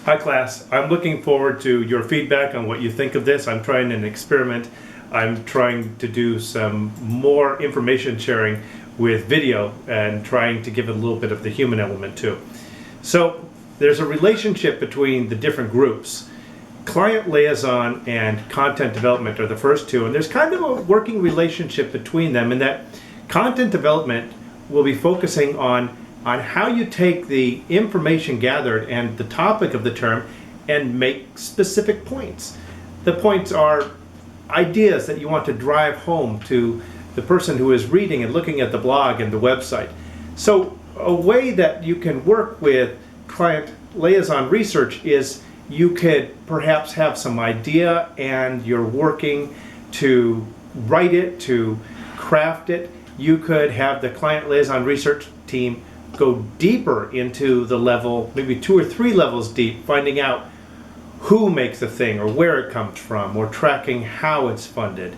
Hi class, I'm looking forward to your feedback on what you think of this. I'm trying an experiment. I'm trying to do some more information sharing with video and trying to give it a little bit of the human element too. So there's a relationship between the different groups. Client Liaison and Content Development are the first two, and there's kind of a working relationship between them in that Content Development will be focusing on how you take the information gathered and the topic of the term and make specific points. The points are ideas that you want to drive home to the person who is reading and looking at the blog and the website. So a way that you can work with Client Liaison research is you could perhaps have some idea and you're working to write it, to craft it. You could have the Client Liaison research team go deeper into the level, maybe 2 or 3 levels deep, finding out who makes the thing or where it comes from or tracking how it's funded,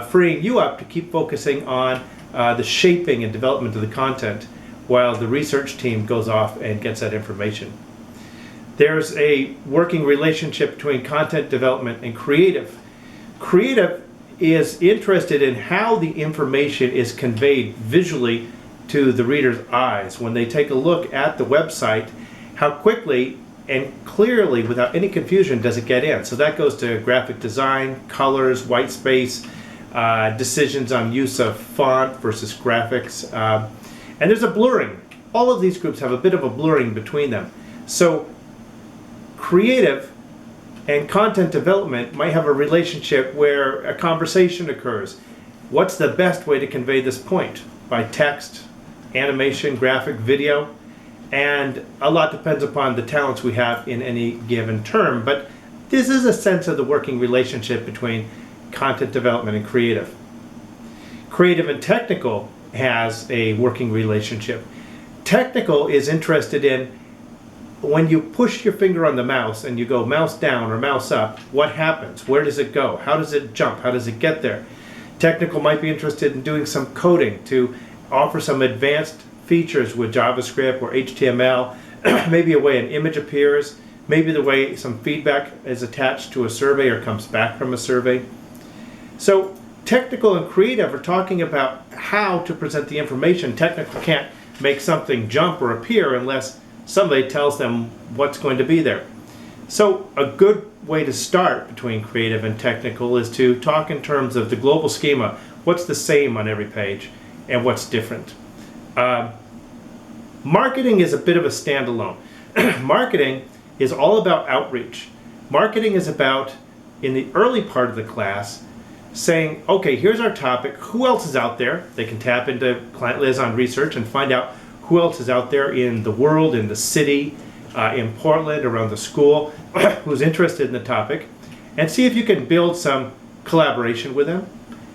freeing you up to keep focusing on the shaping and development of the content while the research team goes off and gets that information. There's a working relationship between content development and creative. Creative is interested in how the information is conveyed visually to the reader's eyes. When they take a look at the website, how quickly and clearly, without any confusion, does it get in? So that goes to graphic design, colors, white space, decisions on use of font versus graphics. And there's a blurring. All of these groups have a bit of a blurring between them. So creative and content development might have a relationship where a conversation occurs. What's the best way to convey this point? By text, animation, graphic, video, and a lot depends upon the talents we have in any given term, but this is a sense of the working relationship between content development and creative. Creative and technical has a working relationship. Technical is interested in when you push your finger on the mouse and you go mouse down or mouse up, what happens? Where does it go? How does it jump? How does it get there? Technical might be interested in doing some coding to offer some advanced features with JavaScript or HTML, maybe a way an image appears, maybe the way some feedback is attached to a survey or comes back from a survey. So technical and creative are talking about how to present the information. Technical can't make something jump or appear unless somebody tells them what's going to be there. So a good way to start between creative and technical is to talk in terms of the global schema. What's the same on every page and what's different? Marketing is a bit of a standalone. Marketing is all about outreach. Marketing is about, in the early part of the class, saying, okay, here's our topic. Who else is out there? They can tap into Client Liaison research and find out who else is out there in the world, in the city, in Portland, around the school, who's interested in the topic, and see if you can build some collaboration with them.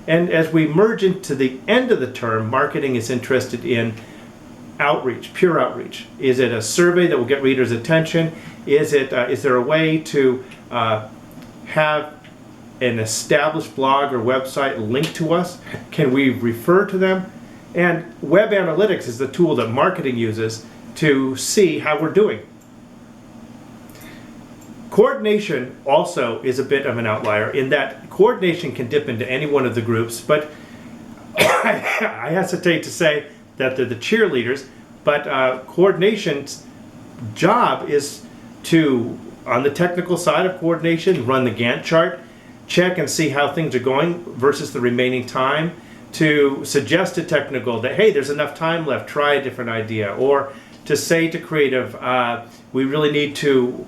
And as we merge into the end of the term, marketing is interested in outreach, pure outreach. Is it a survey that will get readers' attention? Is there a way to have an established blog or website linked to us? Can we refer to them? And web analytics is the tool that marketing uses to see how we're doing. Coordination also is a bit of an outlier in that coordination can dip into any one of the groups, but I hesitate to say that they're the cheerleaders, but coordination's job is to, on the technical side of coordination, run the Gantt chart, check and see how things are going versus the remaining time, to suggest to technical that, hey, there's enough time left, try a different idea, or to say to creative, we really need to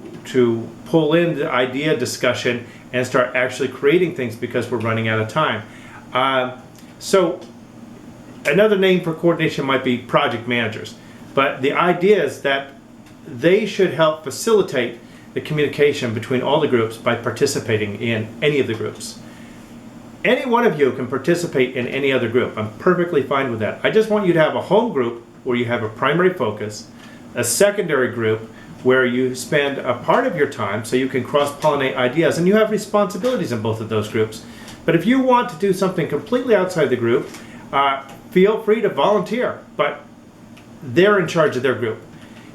pull in the idea discussion and start actually creating things because we're running out of time. So another name for coordination might be project managers, but the idea is that they should help facilitate the communication between all the groups by participating in any of the groups. Any one of you can participate in any other group. I'm perfectly fine with that. I just want you to have a home group where you have a primary focus, a secondary group where you spend a part of your time so you can cross-pollinate ideas, and you have responsibilities in both of those groups. But if you want to do something completely outside the group, feel free to volunteer, but they're in charge of their group.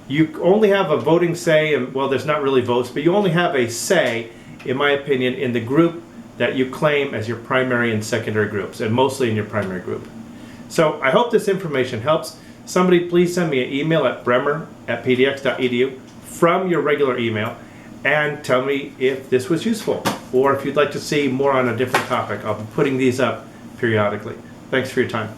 You only have a voting say, and well, there's not really votes, but you only have a say, in my opinion, in the group that you claim as your primary and secondary groups, and mostly in your primary group. So I hope this information helps. Somebody please send me an email at bremmer@pdx.edu from your regular email and tell me if this was useful, or if you'd like to see more on a different topic. I'll be putting these up periodically. Thanks for your time.